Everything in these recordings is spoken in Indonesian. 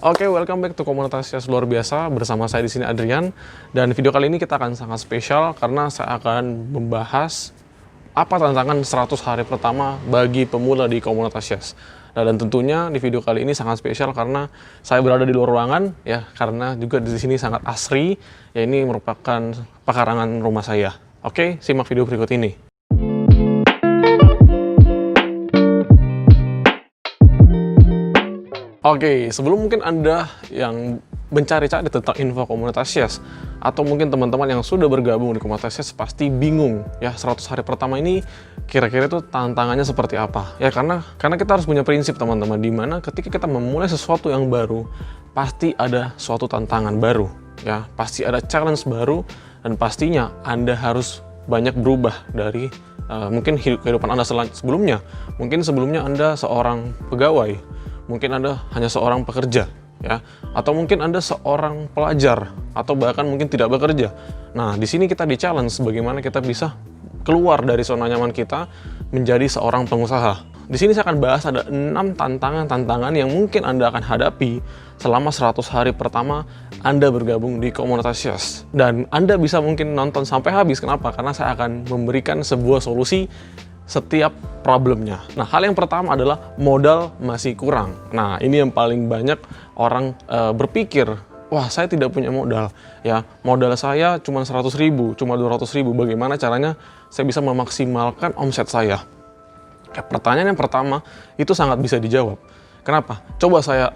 Oke, welcome back to Komunitas Yas Luar Biasa. Bersama saya di sini Adrian. Dan video kali ini kita akan sangat spesial karena saya akan membahas apa tantangan 100 hari pertama bagi pemula di Komunitas Yas. Nah, dan tentunya di video kali ini sangat spesial karena saya berada di luar ruangan ya, karena juga di sini sangat asri. Ya, ini merupakan pekarangan rumah saya. Oke, simak video berikut ini. Oke, sebelum mungkin Anda yang mencari-cari tentang info Komunitas Yas, atau mungkin teman-teman yang sudah bergabung di Komunitas Yas pasti bingung ya, 100 hari pertama ini kira-kira itu tantangannya seperti apa ya, karena kita harus punya prinsip teman-teman, di mana ketika kita memulai sesuatu yang baru pasti ada suatu tantangan baru ya, pasti ada challenge baru, dan pastinya Anda harus banyak berubah dari mungkin kehidupan Anda sebelumnya. Mungkin sebelumnya Anda seorang pegawai, mungkin Anda hanya seorang pekerja, ya, atau mungkin Anda seorang pelajar, atau bahkan mungkin tidak bekerja. Nah, di sini kita di-challenge bagaimana kita bisa keluar dari zona nyaman kita menjadi seorang pengusaha. Di sini saya akan bahas ada 6 tantangan yang mungkin Anda akan hadapi selama 100 hari pertama Anda bergabung di Komunitas Yas. Dan Anda bisa mungkin nonton sampai habis. Kenapa? Karena saya akan memberikan sebuah solusi setiap problemnya. Nah, hal yang pertama adalah modal masih kurang. Nah, ini yang paling banyak orang berpikir, wah, saya tidak punya modal. Ya, modal saya cuma 100.000, cuma 200.000. Bagaimana caranya saya bisa memaksimalkan omset saya? Ya, pertanyaan yang pertama itu sangat bisa dijawab. Kenapa? Coba saya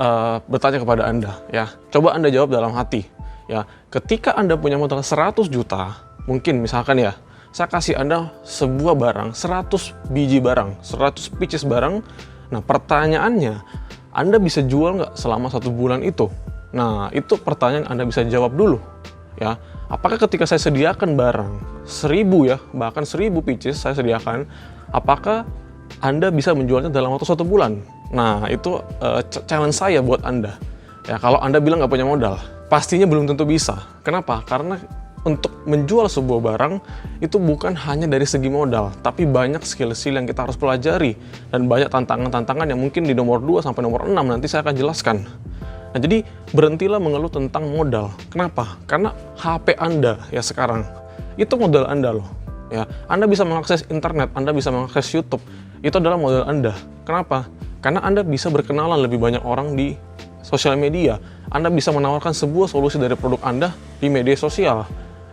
bertanya kepada Anda. Ya, coba Anda jawab dalam hati. Ya, ketika Anda punya modal 100 juta, mungkin misalkan ya, saya kasih Anda sebuah barang, 100 biji barang, 100 pieces barang. Nah, pertanyaannya, Anda bisa jual nggak selama 1 bulan itu? Nah, itu pertanyaan Anda bisa jawab dulu. Ya, apakah ketika saya sediakan barang 1000 ya, bahkan 1000 pieces saya sediakan, apakah Anda bisa menjualnya dalam waktu 1 bulan? Nah, itu challenge saya buat Anda. Ya, kalau Anda bilang nggak punya modal, pastinya belum tentu bisa. Kenapa? Karena untuk menjual sebuah barang itu bukan hanya dari segi modal, tapi banyak skill-skill yang kita harus pelajari, dan banyak tantangan-tantangan yang mungkin di nomor 2 sampai nomor 6 nanti saya akan jelaskan. Nah, jadi berhentilah mengeluh tentang modal. Kenapa? Karena HP Anda ya sekarang itu modal Anda loh. Ya, Anda bisa mengakses internet, Anda bisa mengakses YouTube, itu adalah modal Anda. Kenapa? Karena Anda bisa berkenalan lebih banyak orang di sosial media. Anda bisa menawarkan sebuah solusi dari produk Anda di media sosial.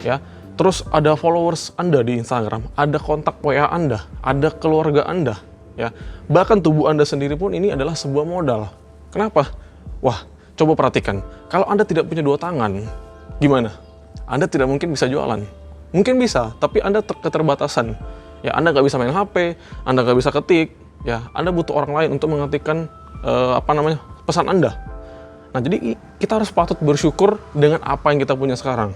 Ya, terus ada followers Anda di Instagram, ada kontak WA Anda, ada keluarga Anda, ya, bahkan tubuh Anda sendiri pun ini adalah sebuah modal. Kenapa? Wah, coba perhatikan, kalau Anda tidak punya 2 tangan, gimana? Anda tidak mungkin bisa jualan. Mungkin bisa, tapi Anda keterbatasan. Ya, Anda nggak bisa main HP, Anda nggak bisa ketik, ya, Anda butuh orang lain untuk mengetikkan pesan Anda. Nah, jadi kita harus patut bersyukur dengan apa yang kita punya sekarang.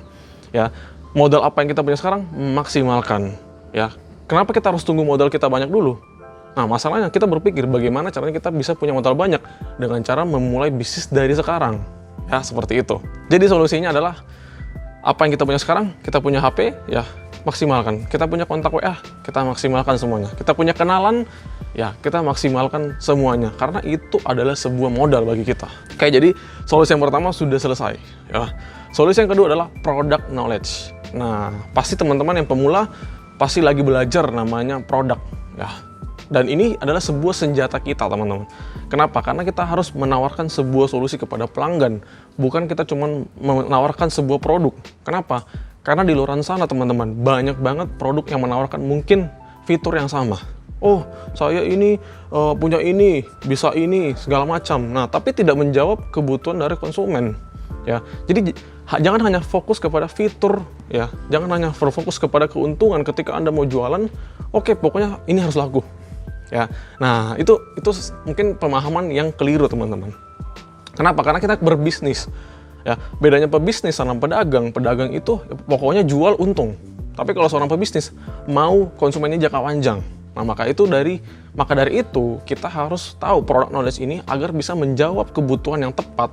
Ya, modal apa yang kita punya sekarang, maksimalkan. Ya, kenapa kita harus tunggu modal kita banyak dulu? Nah, masalahnya kita berpikir bagaimana caranya kita bisa punya modal banyak dengan cara memulai bisnis dari sekarang. Ya, seperti itu. Jadi solusinya adalah apa yang kita punya sekarang, kita punya HP, ya maksimalkan. Kita punya kontak WA, kita maksimalkan semuanya. Kita punya kenalan, ya kita maksimalkan semuanya. Karena itu adalah sebuah modal bagi kita. Oke, jadi solusi yang pertama sudah selesai. Ya. Solusi yang kedua adalah product knowledge. Nah, pasti teman-teman yang pemula pasti lagi belajar namanya produk. Ya. Dan ini adalah sebuah senjata kita, teman-teman. Kenapa? Karena kita harus menawarkan sebuah solusi kepada pelanggan. Bukan kita cuma menawarkan sebuah produk. Kenapa? Karena di luar sana, teman-teman, banyak banget produk yang menawarkan mungkin fitur yang sama. Oh, saya ini punya ini, bisa ini, segala macam. Nah, tapi tidak menjawab kebutuhan dari konsumen. Ya, jadi jangan hanya fokus kepada fitur, ya. Jangan hanya berfokus kepada keuntungan ketika Anda mau jualan. Oke, pokoknya ini harus laku. Ya. Nah, itu mungkin pemahaman yang keliru, teman-teman. Kenapa? Karena kita berbisnis. Ya, bedanya pebisnis sama pedagang. Pedagang itu pokoknya jual untung. Tapi kalau seorang pebisnis mau konsumennya jangka panjang. Nah, maka dari itu kita harus tahu product knowledge ini agar bisa menjawab kebutuhan yang tepat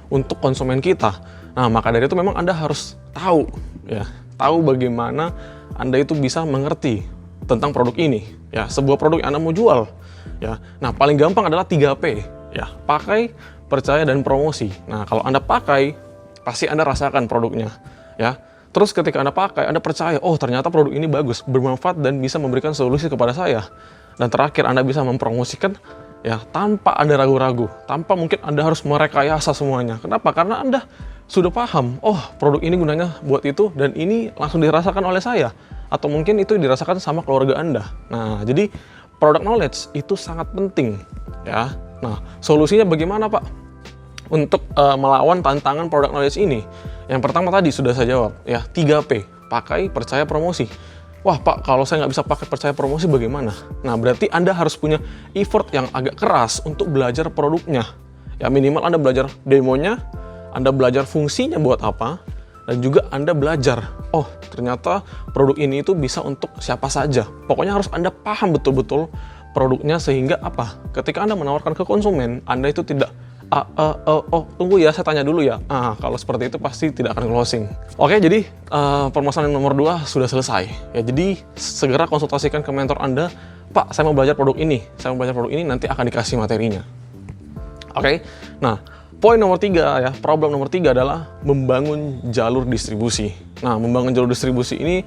untuk konsumen kita. Nah, maka dari itu memang Anda harus tahu, ya, tahu bagaimana Anda itu bisa mengerti tentang produk ini, ya, sebuah produk yang Anda mau jual, ya. Nah, paling gampang adalah 3P, ya, pakai, percaya, dan promosi. Nah, kalau Anda pakai, pasti Anda rasakan produknya, ya. Terus ketika Anda pakai, Anda percaya, oh ternyata produk ini bagus, bermanfaat, dan bisa memberikan solusi kepada saya. Dan terakhir, Anda bisa mempromosikan, ya, tanpa Anda ragu-ragu, tanpa mungkin Anda harus merekayasa semuanya. Kenapa? Karena Anda sudah paham, oh produk ini gunanya buat itu, dan ini langsung dirasakan oleh saya. Atau mungkin itu dirasakan sama keluarga Anda. Nah, jadi product knowledge itu sangat penting, ya. Nah, solusinya bagaimana, Pak? Untuk melawan tantangan product knowledge ini. Yang pertama tadi sudah saya jawab, ya, 3P, pakai, percaya, promosi. Wah, Pak, kalau saya nggak bisa pakai, percaya, promosi bagaimana? Nah, berarti Anda harus punya effort yang agak keras untuk belajar produknya. Ya, minimal Anda belajar demonya, Anda belajar fungsinya buat apa, dan juga Anda belajar, oh ternyata produk ini itu bisa untuk siapa saja. Pokoknya harus Anda paham betul-betul produknya, sehingga apa? Ketika Anda menawarkan ke konsumen, Anda itu tidak, tunggu ya, saya tanya dulu ya. Kalau seperti itu pasti tidak akan closing. Oke, jadi permasalahan nomor 2 sudah selesai. Ya, jadi segera konsultasikan ke mentor Anda, Pak, saya mau belajar produk ini, nanti akan dikasih materinya. Oke, nah, poin nomor 3 ya, problem nomor 3 adalah membangun jalur distribusi. Nah, membangun jalur distribusi ini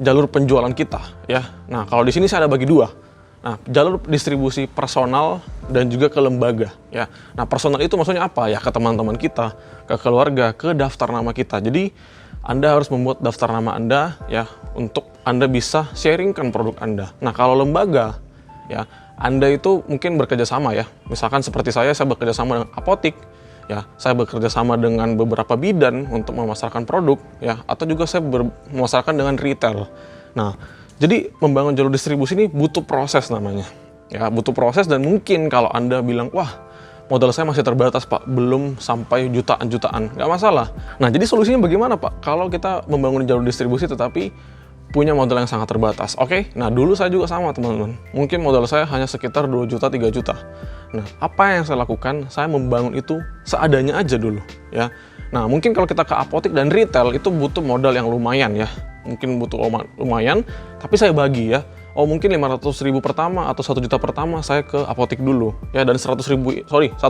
jalur penjualan kita, ya. Nah, kalau di sini saya ada bagi 2. Nah, jalur distribusi personal dan juga ke lembaga, ya. Nah, personal itu maksudnya apa? Ya, ke teman-teman kita, ke keluarga, ke daftar nama kita. Jadi, Anda harus membuat daftar nama Anda, ya, untuk Anda bisa sharingkan produk Anda. Nah, kalau lembaga, ya, Anda itu mungkin bekerja sama, ya. Misalkan seperti saya bekerja sama dengan apotik, ya, saya bekerja sama dengan beberapa bidan untuk memasarkan produk, ya, atau juga saya memasarkan dengan retail. Nah, jadi membangun jalur distribusi ini butuh proses namanya, ya, butuh proses. Dan mungkin kalau Anda bilang, wah modal saya masih terbatas, Pak, belum sampai jutaan-jutaan, nggak masalah. Nah, jadi solusinya bagaimana, Pak, kalau kita membangun jalur distribusi tetapi punya modal yang sangat terbatas? Oke, nah dulu saya juga sama, teman-teman. Mungkin modal saya hanya sekitar 2 juta, 3 juta. Nah, apa yang saya lakukan? Saya membangun itu seadanya aja dulu, ya. Nah, mungkin kalau kita ke apotik dan retail itu butuh modal yang lumayan, ya. Mungkin butuh lumayan, tapi saya bagi, ya. Oh, mungkin 500.000 pertama atau 1 juta pertama saya ke apotik dulu, ya. Dan 1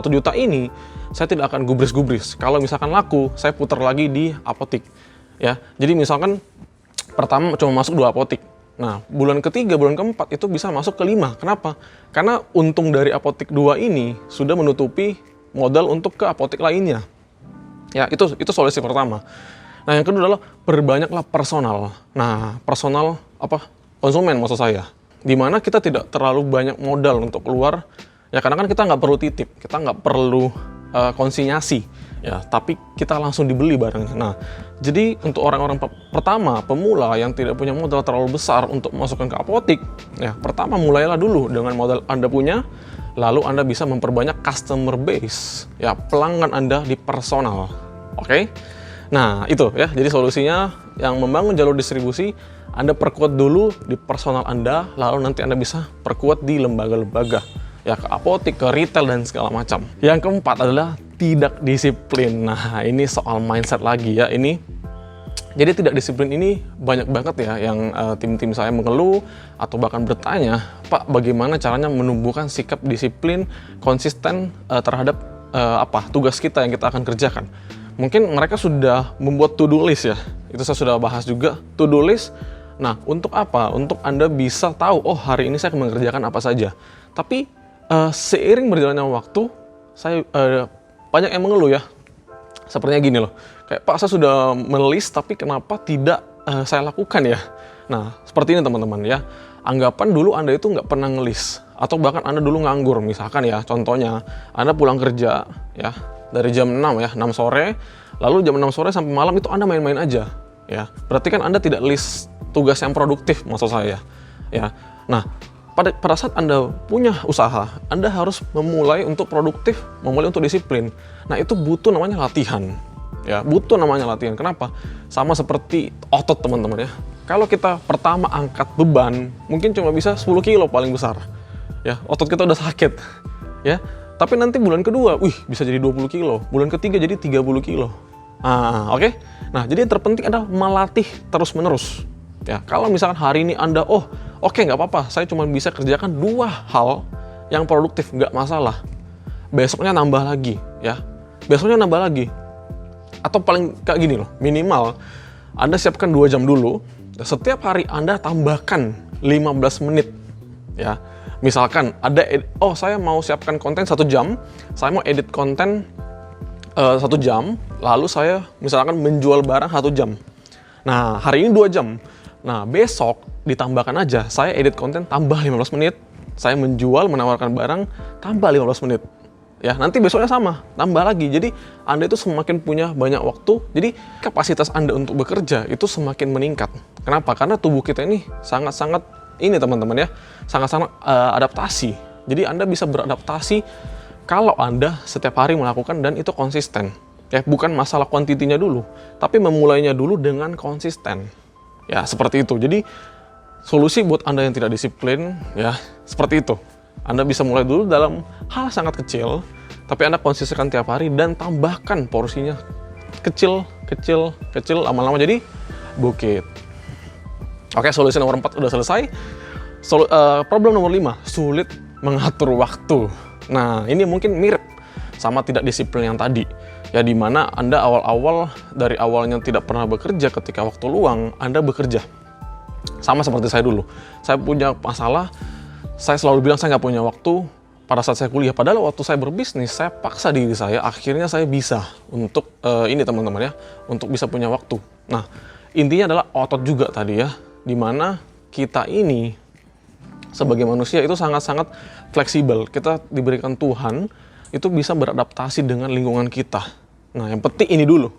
juta ini saya tidak akan gubris-gubris. Kalau misalkan laku, saya putar lagi di apotik, ya. Jadi misalkan pertama cuma masuk 2 apotik. Nah, bulan ketiga, bulan keempat itu bisa masuk ke 5. Kenapa? Karena untung dari apotik 2 ini sudah menutupi modal untuk ke apotik lainnya. Ya, itu solusi pertama. Nah, yang kedua adalah perbanyaklah personal. Nah, personal konsumen maksud saya. Dimana kita tidak terlalu banyak modal untuk keluar. Ya, karena kan kita nggak perlu titip, kita nggak perlu konsinyasi, ya, tapi kita langsung dibeli barangnya. Nah, jadi untuk orang-orang pertama, pemula yang tidak punya modal terlalu besar untuk masukkan ke apotik, ya, pertama mulailah dulu dengan modal Anda punya, lalu Anda bisa memperbanyak customer base, ya, pelanggan Anda di personal. Oke? Nah, itu ya. Jadi solusinya yang membangun jalur distribusi, Anda perkuat dulu di personal Anda, lalu nanti Anda bisa perkuat di lembaga-lembaga, ya, ke apotik, ke retail, dan segala macam. Yang keempat adalah tidak disiplin. Nah, ini soal mindset lagi, ya. Jadi tidak disiplin ini banyak banget, ya, yang tim-tim saya mengeluh atau bahkan bertanya, Pak, bagaimana caranya menumbuhkan sikap disiplin konsisten terhadap tugas kita yang kita akan kerjakan. Mungkin mereka sudah membuat to-do list, ya. Itu saya sudah bahas juga, to-do list. Nah, untuk apa? Untuk Anda bisa tahu, oh hari ini saya akan mengerjakan apa saja. Tapi seiring berjalannya waktu, saya banyak yang mengeluh, ya. Sepertinya gini loh, kayak, Pak, saya sudah menulis tapi kenapa tidak saya lakukan, ya. Nah, seperti ini teman-teman, ya. Anggapan dulu Anda itu nggak pernah ngelis, atau bahkan Anda dulu nganggur. Misalkan, ya, contohnya Anda pulang kerja, ya, dari jam 6, ya, 6 sore, lalu jam 6 sore sampai malam itu Anda main-main aja, ya. Berarti kan Anda tidak list tugas yang produktif, maksud saya, ya. Nah, pada saat Anda punya usaha, Anda harus memulai untuk produktif, memulai untuk disiplin. Nah, itu butuh namanya latihan, ya, butuh namanya latihan. Kenapa? Sama seperti otot, teman-teman, ya. Kalau kita pertama angkat beban, mungkin cuma bisa 10 kilo paling besar, ya, otot kita udah sakit, ya. Tapi nanti bulan kedua, bisa jadi 20 kilo, bulan ketiga jadi 30 kilo. Oke? Nah, jadi yang terpenting adalah melatih terus-menerus. Ya, kalau misalkan hari ini Anda, oke, nggak apa-apa, saya cuma bisa kerjakan 2 hal yang produktif, nggak masalah. besoknya nambah lagi, ya. Besoknya nambah lagi. Atau paling kayak gini loh, minimal Anda siapkan 2 jam dulu, setiap hari Anda tambahkan 15 menit, ya. Misalkan saya mau siapkan konten 1 jam, saya mau edit konten 1 jam, lalu saya misalkan menjual barang 1 jam. Nah, hari ini 2 jam. Nah, besok ditambahkan aja, saya edit konten tambah 15 menit, saya menjual, menawarkan barang tambah 15 menit. Ya, nanti besoknya sama, tambah lagi. Jadi, Anda itu semakin punya banyak waktu, jadi kapasitas Anda untuk bekerja itu semakin meningkat. Kenapa? Karena tubuh kita ini sangat-sangat, ini teman-teman ya, sangat-sangat adaptasi. Jadi, Anda bisa beradaptasi kalau Anda setiap hari melakukan dan itu konsisten. Ya, bukan masalah kuantitinya dulu, tapi memulainya dulu dengan konsisten. Ya, seperti itu. Jadi, solusi buat Anda yang tidak disiplin, ya, seperti itu. Anda bisa mulai dulu dalam hal sangat kecil, tapi Anda konsistenkan tiap hari dan tambahkan porsinya kecil, lama-lama jadi bukit. Oke, solusi nomor 4 udah selesai. Problem nomor 5, sulit mengatur waktu. Nah, ini mungkin mirip sama tidak disiplin yang tadi. Ya, dimana Anda dari awalnya tidak pernah bekerja, ketika waktu luang, Anda bekerja. Sama seperti saya dulu. Saya punya masalah, saya selalu bilang saya nggak punya waktu pada saat saya kuliah. Padahal waktu saya berbisnis, saya paksa diri saya, akhirnya saya bisa untuk, ini teman-teman ya, untuk bisa punya waktu. Nah, intinya adalah otot juga tadi ya, dimana kita ini sebagai manusia itu sangat-sangat fleksibel. Kita diberikan Tuhan, itu bisa beradaptasi dengan lingkungan kita. Nah, yang penting ini dulu.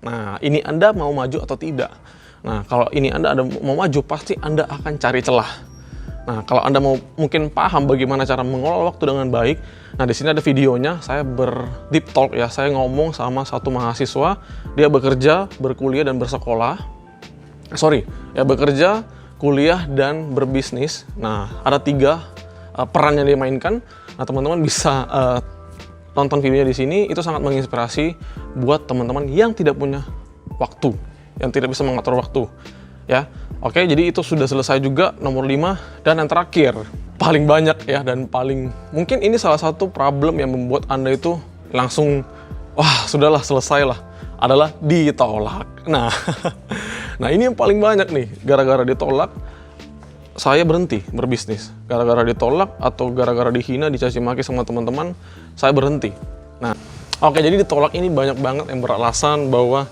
Nah, ini Anda mau maju atau tidak. Nah, kalau ini Anda mau maju, pasti Anda akan cari celah. Nah, kalau Anda mau mungkin paham bagaimana cara mengelola waktu dengan baik, nah di sini ada videonya, saya deep talk ya, saya ngomong sama satu mahasiswa, dia bekerja, berkuliah, dan bersekolah. Bekerja, kuliah, dan berbisnis. Nah, ada 3 peran yang dia mainkan. Nah, teman-teman bisa nonton videonya di sini, itu sangat menginspirasi buat teman-teman yang tidak punya waktu, yang tidak bisa mengatur waktu. Ya, oke, jadi itu sudah selesai juga nomor 5. Dan yang terakhir, paling banyak ya, dan paling mungkin ini salah satu problem yang membuat Anda itu langsung, wah sudahlah, selesai lah, adalah ditolak. Nah, nah ini yang paling banyak nih, gara-gara ditolak, saya berhenti berbisnis. Gara-gara ditolak atau gara-gara dihina, dicaci maki sama teman-teman, saya berhenti. Nah, oke, jadi ditolak ini banyak banget yang beralasan bahwa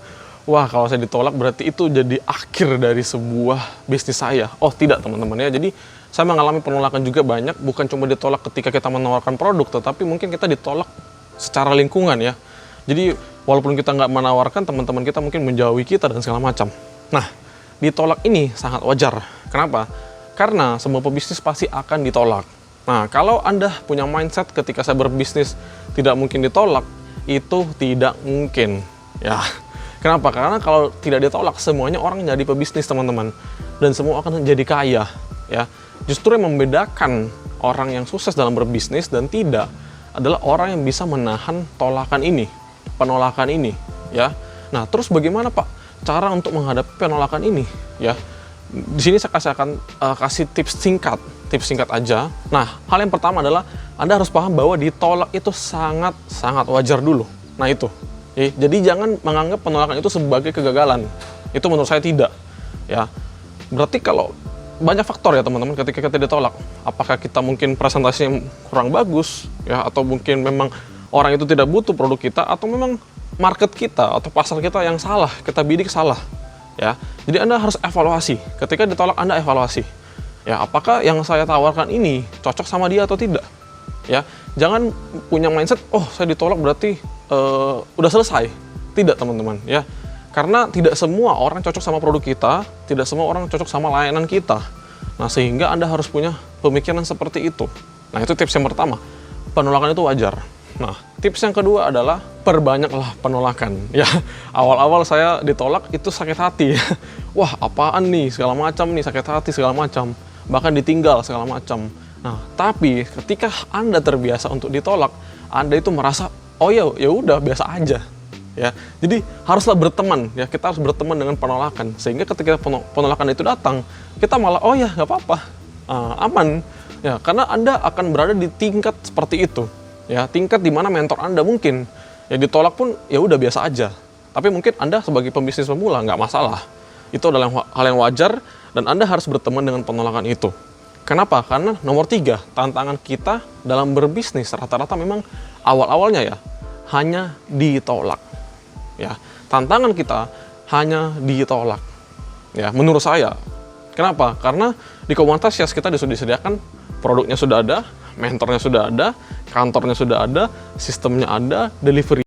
wah, kalau saya ditolak berarti itu jadi akhir dari sebuah bisnis saya. Oh, tidak teman-teman ya. Jadi saya mengalami penolakan juga banyak, bukan cuma ditolak ketika kita menawarkan produk, tetapi mungkin kita ditolak secara lingkungan ya. Jadi walaupun kita nggak menawarkan, teman-teman kita mungkin menjauhi kita dan segala macam. Nah, ditolak ini sangat wajar. Kenapa? Karena semua pebisnis pasti akan ditolak. Nah, kalau Anda punya mindset ketika saya berbisnis tidak mungkin ditolak, itu tidak mungkin ya. Kenapa? Karena kalau tidak ditolak, semuanya orang jadi pebisnis, teman-teman. Dan semua akan jadi kaya, ya. Justru yang membedakan orang yang sukses dalam berbisnis dan tidak adalah orang yang bisa menahan penolakan ini, ya. Nah, terus bagaimana, Pak, cara untuk menghadapi penolakan ini, ya? Di sini saya kasih tips singkat aja. Nah, hal yang pertama adalah Anda harus paham bahwa ditolak itu sangat wajar dulu. Nah, itu. Jadi jangan menganggap penolakan itu sebagai kegagalan. Itu menurut saya tidak. Ya, berarti kalau banyak faktor ya teman-teman ketika kita ditolak. Apakah kita mungkin presentasinya kurang bagus, ya, atau mungkin memang orang itu tidak butuh produk kita, atau memang market kita atau pasar kita yang salah, kita bidik salah. Ya, jadi Anda harus evaluasi. Ketika ditolak, Anda evaluasi. Ya, apakah yang saya tawarkan ini cocok sama dia atau tidak? Ya, jangan punya mindset, oh saya ditolak berarti udah selesai. Tidak teman-teman ya, karena tidak semua orang cocok sama produk kita, tidak semua orang cocok sama layanan kita. Nah, sehingga Anda harus punya pemikiran seperti itu. Nah, itu tips yang pertama, penolakan itu wajar. Nah, tips yang kedua adalah perbanyaklah penolakan. Ya, awal-awal saya ditolak itu sakit hati. Wah, apaan nih, segala macam nih, sakit hati segala macam, bahkan ditinggal segala macam. Nah, tapi ketika Anda terbiasa untuk ditolak, Anda itu merasa, oh ya udah biasa aja. Ya, jadi haruslah berteman. Ya, kita harus berteman dengan penolakan. Sehingga ketika penolakan itu datang, kita malah, oh ya nggak apa-apa, aman. Ya, karena Anda akan berada di tingkat seperti itu. Ya, tingkat di mana mentor Anda mungkin ya ditolak pun ya udah biasa aja. Tapi mungkin Anda sebagai pembisnis pemula nggak masalah. Itu adalah hal yang wajar dan Anda harus berteman dengan penolakan itu. Kenapa? Karena nomor 3, tantangan kita dalam berbisnis rata-rata memang awal-awalnya ya hanya ditolak. Ya, tantangan kita hanya ditolak. Ya, menurut saya. Kenapa? Karena di komunitas Yes kita sudah disediakan produknya sudah ada, mentornya sudah ada, kantornya sudah ada, sistemnya ada, delivery